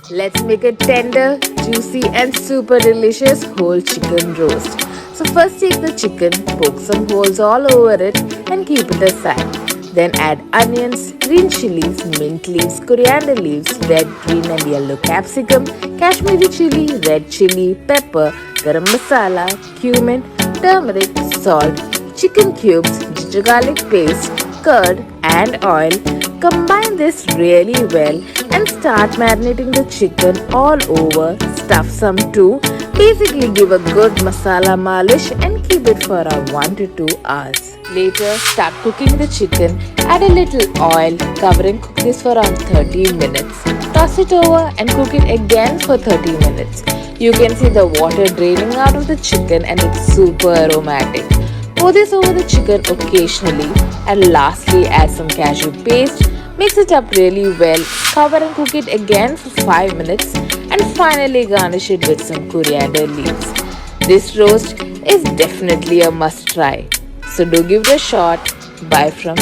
Let's make a tender, juicy and super delicious whole chicken roast. So first take the chicken, poke some holes all over it and keep it aside. Then add onions, green chilies, mint leaves, coriander leaves, red, green and yellow capsicum, Kashmiri chili, red chili, pepper, garam masala, cumin, turmeric, salt, chicken cubes, ginger garlic paste, curd and oil. Combine this really well and start marinating the chicken all over. Stuff some too. Basically give a good masala malish and keep it for around 1 to 2 hours. Later, start cooking the chicken. Add a little oil. Cover and cook this for around 30 minutes. Toss it over and cook it again for 30 minutes. You can see the water draining out of the chicken and it's super aromatic. Pour this over the chicken occasionally and lastly add some cashew paste. Mix it up really well, cover and cook it again for 5 minutes and finally garnish it with some coriander leaves. This roast is definitely a must try. So do give it a shot. Bye from